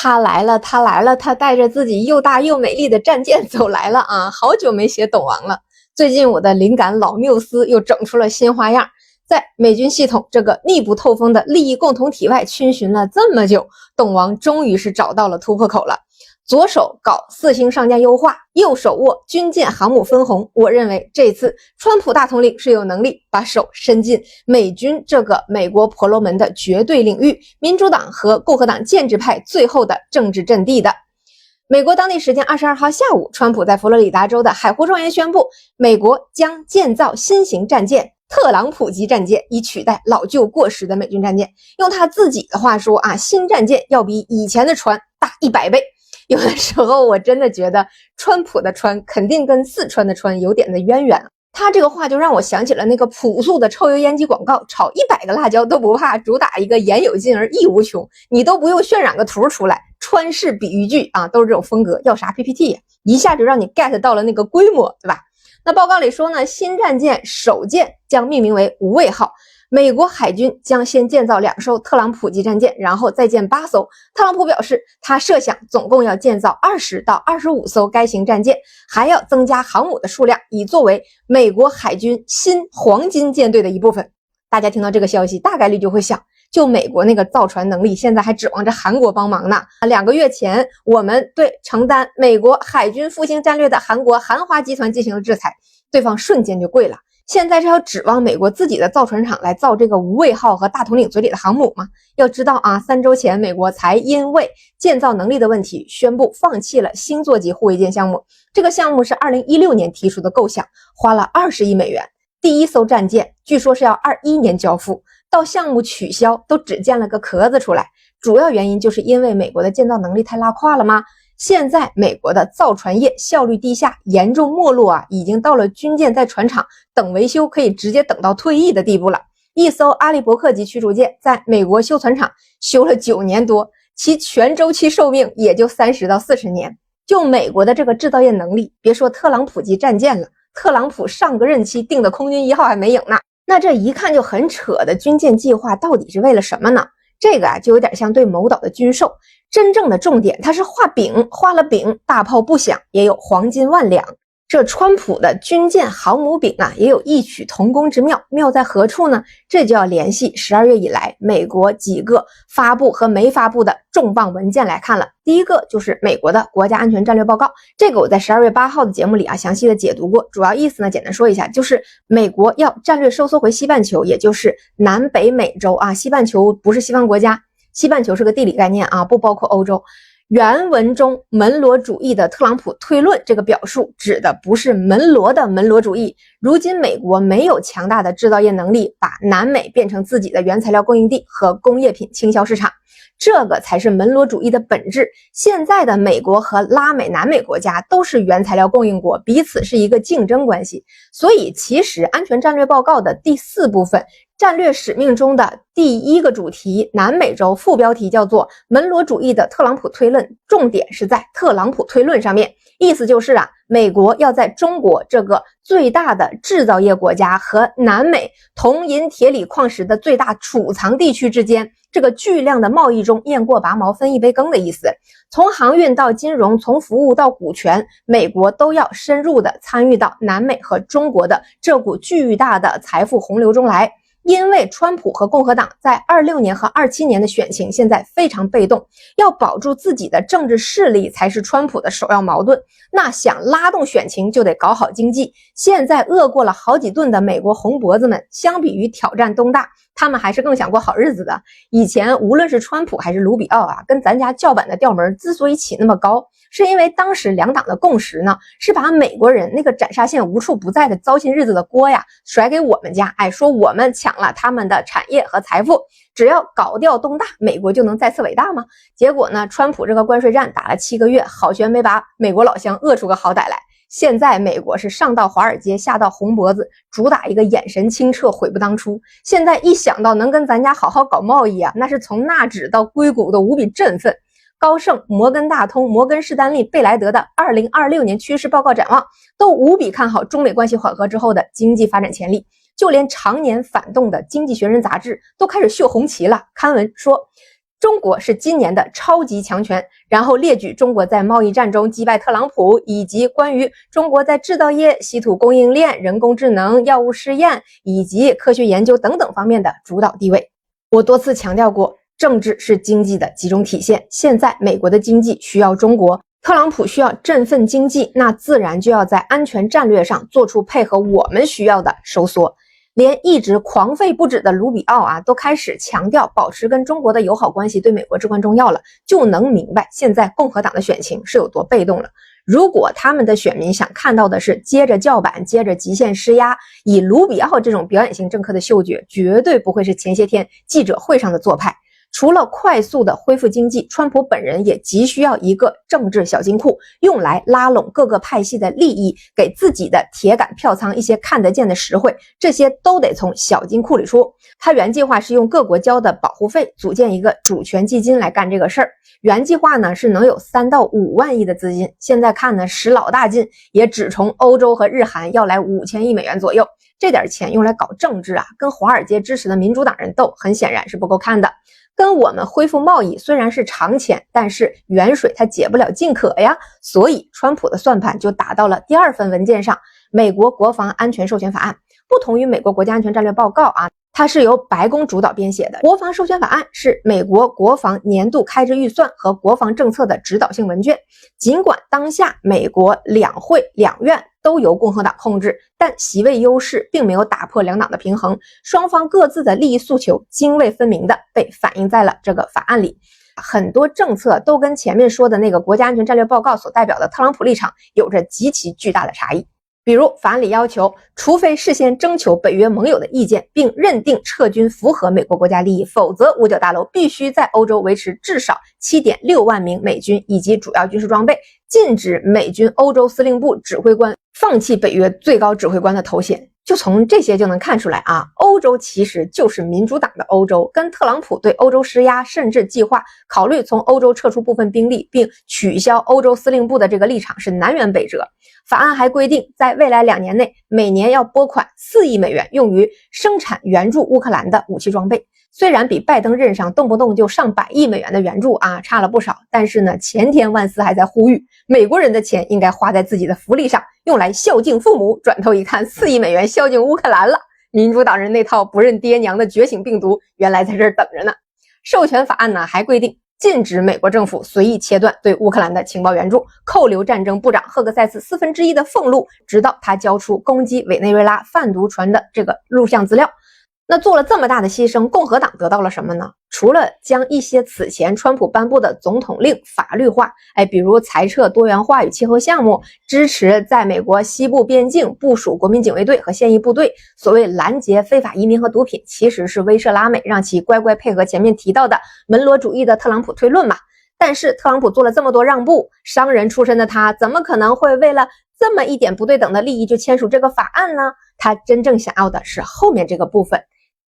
他来了，他来了，他带着自己又大又美丽的战舰走来了啊！好久没写董王了，最近我的灵感老缪斯又整出了新花样，在美军系统这个密不透风的利益共同体外逡巡了这么久，董王终于是找到了突破口了。左手搞4星上架优化，右手握军舰航母分红。我认为这次川普大统领是有能力把手伸进美军这个美国婆罗门的绝对领域，民主党和共和党建制派最后的政治阵地的。美国当地时间22号下午，川普在佛罗里达州的海湖庄园宣布，美国将建造新型战舰特朗普级战舰，以取代老旧过时的美军战舰。用他自己的话说啊，新战舰要比以前的船大100倍。有的时候我真的觉得川普的川肯定跟四川的川有点的渊源。他这个话就让我想起了那个朴素的抽油烟机广告，炒100个辣椒都不怕，主打一个言有尽而意无穷，你都不用渲染个图出来，川式比喻句啊，都是这种风格，要啥 PPT 呀？一下就让你 get 到了那个规模，对吧？那报告里说呢，新战舰首舰将命名为无畏号。美国海军将先建造2艘特朗普级战舰，然后再建8艘。特朗普表示，他设想总共要建造20到25艘该型战舰，还要增加航母的数量，以作为美国海军新黄金舰队的一部分。大家听到这个消息，大概率就会想，就美国那个造船能力，现在还指望着韩国帮忙呢。2个月前，我们对承担美国海军复兴战略的韩国韩华集团进行了制裁，对方瞬间就跪了。现在是要指望美国自己的造船厂来造这个无畏号和大统领嘴里的航母吗？要知道啊，3周前美国才因为建造能力的问题宣布放弃了星座级护卫舰项目。这个项目是2016年提出的构想，花了20亿美元。第一艘战舰据说是要21年交付，到项目取消都只建了个壳子出来。主要原因就是因为美国的建造能力太拉胯了吗？现在美国的造船业效率低下，严重没落啊，已经到了军舰在船厂等维修可以直接等到退役的地步了。一艘阿利伯克级驱逐舰在美国修船厂修了9年多，其全周期寿命也就30到40年。就美国的这个制造业能力，别说特朗普级战舰了，特朗普上个任期定的空军1号还没影呢。那这一看就很扯的军舰计划到底是为了什么呢？这个啊，就有点像对某岛的军售，真正的重点它是画饼，画了饼，大炮不响，也有黄金万两。这川普的军舰航母饼啊，也有异曲同工之妙，妙在何处呢？这就要联系12月以来美国几个发布和没发布的重磅文件来看了。第一个就是美国的国家安全战略报告，这个我在12月8号的节目里啊详细的解读过，主要意思呢简单说一下，就是美国要战略收缩回西半球，也就是南北美洲啊，西半球不是西方国家，西半球是个地理概念啊，不包括欧洲。原文中门罗主义的特朗普推论，这个表述指的不是门罗的门罗主义。如今美国没有强大的制造业能力，把南美变成自己的原材料供应地和工业品倾销市场，这个才是门罗主义的本质。现在的美国和拉美、南美国家都是原材料供应国，彼此是一个竞争关系。所以其实安全战略报告的第4部分，战略使命中的第1个主题南美洲，副标题叫做门罗主义的特朗普推论，重点是在特朗普推论上面。意思就是啊，美国要在中国这个最大的制造业国家和南美铜银铁锂矿石的最大储藏地区之间这个巨量的贸易中雁过拔毛，分一杯羹的意思。从航运到金融，从服务到股权，美国都要深入的参与到南美和中国的这股巨大的财富洪流中来。因为川普和共和党在26年和27年的选情现在非常被动，要保住自己的政治势力才是川普的首要矛盾。那想拉动选情就得搞好经济。现在饿过了好几顿的美国红脖子们，相比于挑战东大，他们还是更想过好日子的。以前无论是川普还是卢比奥啊，跟咱家叫板的调门之所以起那么高，是因为当时两党的共识呢，是把美国人那个斩杀线无处不在的糟心日子的锅呀甩给我们家，说我们抢了他们的产业和财富，只要搞掉东大，美国就能再次伟大吗？结果呢，川普这个关税战打了7个月，好悬没把美国老乡饿出个好歹来。现在美国是上到华尔街，下到红脖子，主打一个眼神清澈，悔不当初。现在一想到能跟咱家好好搞贸易啊，那是从纳指到硅谷都无比振奋。高盛、摩根大通、摩根士丹利、贝莱德的2026年趋势报告展望都无比看好中美关系缓和之后的经济发展潜力，就连常年反动的《经济学人》杂志都开始秀红旗了，刊文说中国是今年的超级强权，然后列举中国在贸易战中击败特朗普，以及关于中国在制造业、稀土供应链、人工智能、药物试验以及科学研究等等方面的主导地位。我多次强调过，政治是经济的集中体现，现在美国的经济需要中国，特朗普需要振奋经济，那自然就要在安全战略上做出配合我们需要的收缩。连一直狂吠不止的卢比奥都开始强调保持跟中国的友好关系对美国至关重要了，就能明白现在共和党的选情是有多被动了。如果他们的选民想看到的是接着叫板，接着极限施压，以卢比奥这种表演型政客的嗅觉，绝对不会是前些天记者会上的做派。除了快速的恢复经济，川普本人也急需要一个政治小金库，用来拉拢各个派系的利益，给自己的铁杆票仓一些看得见的实惠，这些都得从小金库里出。他原计划是用各国交的保护费组建一个主权基金来干这个事儿，原计划呢是能有3到5万亿的资金，现在看呢使老大劲，也只从欧洲和日韩要来5000亿美元左右。这点钱用来搞政治跟华尔街支持的民主党人斗，很显然是不够看的。跟我们恢复贸易虽然是长钱，但是远水它解不了近渴呀，所以川普的算盘就打到了第2份文件上，美国国防安全授权法案。不同于美国国家安全战略报告它是由白宫主导编写的。国防授权法案是美国国防年度开支预算和国防政策的指导性文件。尽管当下美国两会两院都由共和党控制，但席位优势并没有打破两党的平衡，双方各自的利益诉求泾渭分明的被反映在了这个法案里。很多政策都跟前面说的那个国家安全战略报告所代表的特朗普立场有着极其巨大的差异。比如法案里要求，除非事先征求北约盟友的意见，并认定撤军符合美国国家利益，否则五角大楼必须在欧洲维持至少 7.6 万名美军以及主要军事装备，禁止美军欧洲司令部指挥官放弃北约最高指挥官的头衔。就从这些就能看出来欧洲其实就是民主党的欧洲，跟特朗普对欧洲施压，甚至计划考虑从欧洲撤出部分兵力并取消欧洲司令部的这个立场是南辕北辙。法案还规定，在未来2年内，每年要拨款4亿美元用于生产援助乌克兰的武器装备。虽然比拜登任上动不动就上百亿美元的援助差了不少，但是呢，前天万斯还在呼吁美国人的钱应该花在自己的福利上，用来孝敬父母。转头一看，4亿美元孝敬乌克兰了，民主党人那套不认爹娘的觉醒病毒原来在这儿等着呢。授权法案呢还规定，禁止美国政府随意切断对乌克兰的情报援助，扣留战争部长赫克塞斯1/4的俸禄，直到他交出攻击委内瑞拉贩毒船的这个录像资料。那做了这么大的牺牲，共和党得到了什么呢？除了将一些此前川普颁布的总统令法律化，比如裁撤多元化与气候项目，支持在美国西部边境部署国民警卫队和现役部队，所谓拦截非法移民和毒品，其实是威慑拉美，让其乖乖配合前面提到的门罗主义的特朗普推论嘛。但是特朗普做了这么多让步，商人出身的他怎么可能会为了这么一点不对等的利益就签署这个法案呢？他真正想要的是后面这个部分。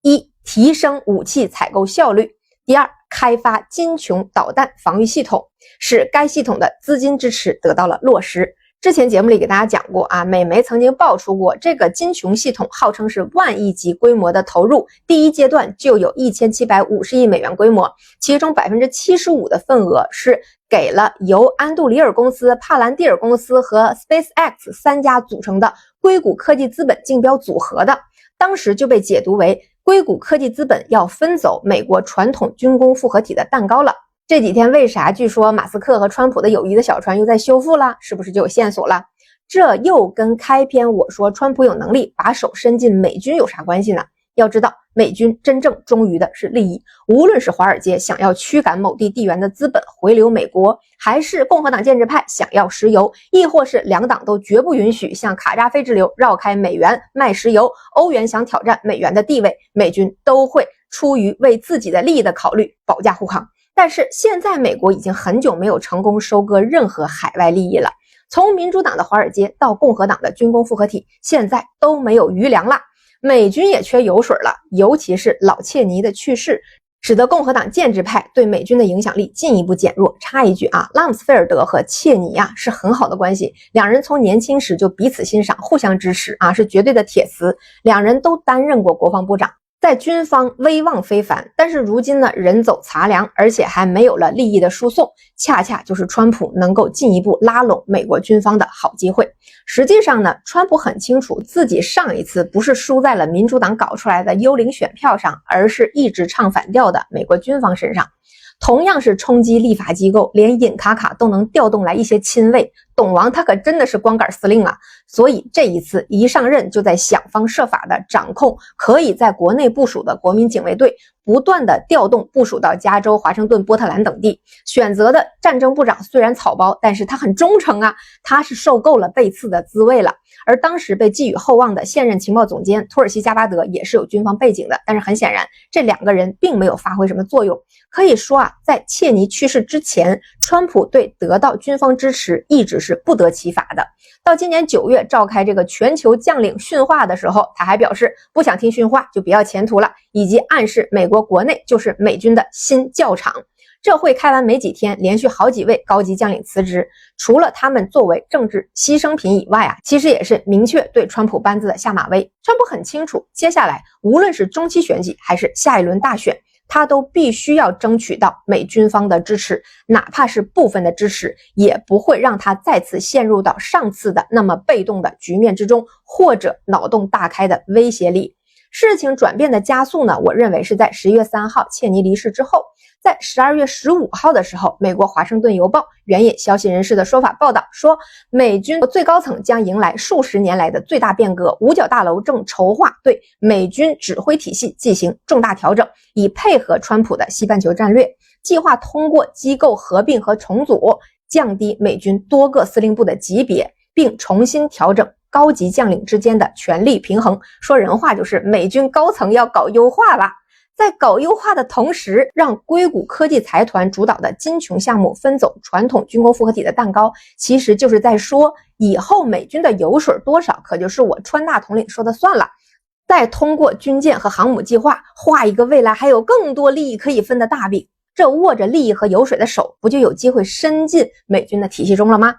一、提升武器采购效率；第二，开发金琼导弹防御系统，使该系统的资金支持得到了落实。之前节目里给大家讲过美媒曾经爆出过这个金琼系统号称是万亿级规模的投入，第一阶段就有1750亿美元规模，其中 75% 的份额是给了由安杜里尔公司、帕兰蒂尔公司和 SpaceX 3家组成的硅谷科技资本竞标组合的，当时就被解读为硅谷科技资本要分走美国传统军工复合体的蛋糕了。这几天为啥据说马斯克和川普的友谊的小船又在修复了？是不是就有线索了？这又跟开篇我说川普有能力把手伸进美军有啥关系呢？要知道，美军真正忠于的是利益，无论是华尔街想要驱赶某地地缘的资本回流美国，还是共和党建制派想要石油，亦或是两党都绝不允许向卡扎菲之流绕开美元卖石油，欧元想挑战美元的地位，美军都会出于为自己的利益的考虑保驾护航。但是现在美国已经很久没有成功收割任何海外利益了，从民主党的华尔街到共和党的军工复合体，现在都没有余粮了。美军也缺油水了，尤其是老切尼的去世，使得共和党建制派对美军的影响力进一步减弱。插一句拉姆斯菲尔德和切尼是很好的关系，两人从年轻时就彼此欣赏，互相支持是绝对的铁磁。两人都担任过国防部长，在军方威望非凡，但是如今呢，人走茶凉，而且还没有了利益的输送，恰恰就是川普能够进一步拉拢美国军方的好机会。实际上呢，川普很清楚自己上一次不是输在了民主党搞出来的幽灵选票上，而是一直唱反调的美国军方身上。同样是冲击立法机构，连尹卡卡都能调动来一些亲卫，董王他可真的是光杆司令啊！所以这一次一上任就在想方设法的掌控可以在国内部署的国民警卫队，不断的调动部署到加州、华盛顿、波特兰等地。选择的战争部长虽然草包，但是他很忠诚啊，他是受够了被刺的滋味了。而当时被寄予厚望的现任情报总监托尔西加巴德也是有军方背景的，但是很显然这两个人并没有发挥什么作用。可以说啊，在切尼去世之前，川普对得到军方支持一直是不得其法的。到今年9月召开这个全球将领训话的时候，他还表示不想听训话就别要前途了，以及暗示美国国内就是美军的新教场。这会开完没几天，连续好几位高级将领辞职，除了他们作为政治牺牲品以外啊，其实也是明确对川普班子的下马威。川普很清楚，接下来无论是中期选举还是下一轮大选，他都必须要争取到美军方的支持，哪怕是部分的支持，也不会让他再次陷入到上次的那么被动的局面之中，或者脑洞大开的威胁里。事情转变的加速呢，我认为是在11月3号切尼离世之后。在12月15号的时候，美国华盛顿邮报援引消息人士的说法报道说，美军最高层将迎来数十年来的最大变革，五角大楼正筹划对美军指挥体系进行重大调整，以配合川普的西半球战略，计划通过机构合并和重组，降低美军多个司令部的级别，并重新调整高级将领之间的权力平衡。说人话就是美军高层要搞优化了。在搞优化的同时，让硅谷科技财团主导的金琼项目分走传统军工复合体的蛋糕，其实就是在说，以后美军的油水多少可就是我川大统领说的算了。再通过军舰和航母计划，画一个未来还有更多利益可以分的大饼，这握着利益和油水的手，不就有机会伸进美军的体系中了吗？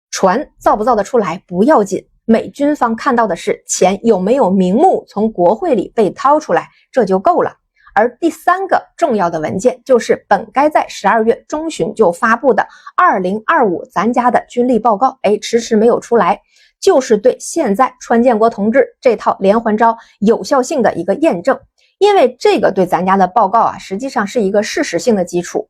船造不造得出来不要紧，美军方看到的是钱有没有明目从国会里被掏出来，这就够了。而第三个重要的文件就是本该在12月中旬就发布的2025咱家的军力报告，迟迟没有出来，就是对现在川建国同志这套连环招有效性的一个验证。因为这个对咱家的报告啊，实际上是一个事实性的基础。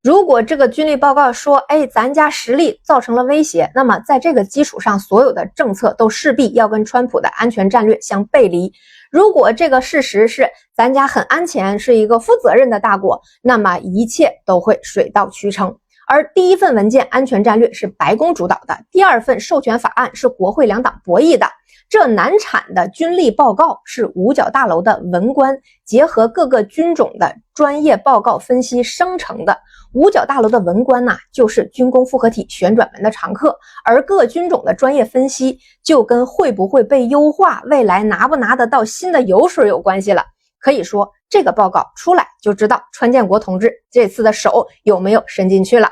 如果这个军力报告说，咱家实力造成了威胁，那么在这个基础上，所有的政策都势必要跟川普的安全战略相背离。如果这个事实是咱家很安全，是一个负责任的大国，那么一切都会水到渠成。而第一份文件安全战略是白宫主导的，第二份授权法案是国会两党博弈的。这难产的军力报告是五角大楼的文官结合各个军种的专业报告分析生成的。五角大楼的文官就是军工复合体旋转门的常客，而各军种的专业分析就跟会不会被优化，未来拿不拿得到新的油水有关系了。可以说这个报告出来就知道川建国同志这次的手有没有伸进去了。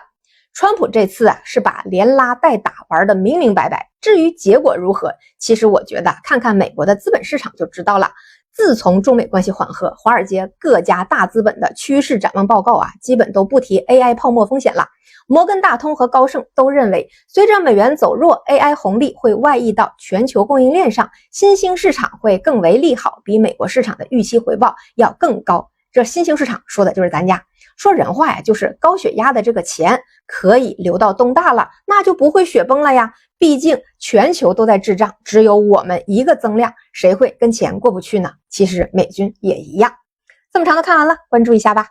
川普这次是把连拉带打玩得明明白白，至于结果如何，其实我觉得看看美国的资本市场就知道了。自从中美关系缓和，华尔街各家大资本的趋势展望报告基本都不提 AI 泡沫风险了。摩根大通和高盛都认为，随着美元走弱， AI 红利会外溢到全球供应链上，新兴市场会更为利好，比美国市场的预期回报要更高。这新兴市场说的就是咱家。说人话就是高血压的这个钱可以流到东大了，那就不会雪崩了呀。毕竟全球都在滞胀，只有我们一个增量，谁会跟钱过不去呢？其实美军也一样。这么长的看完了，关注一下吧。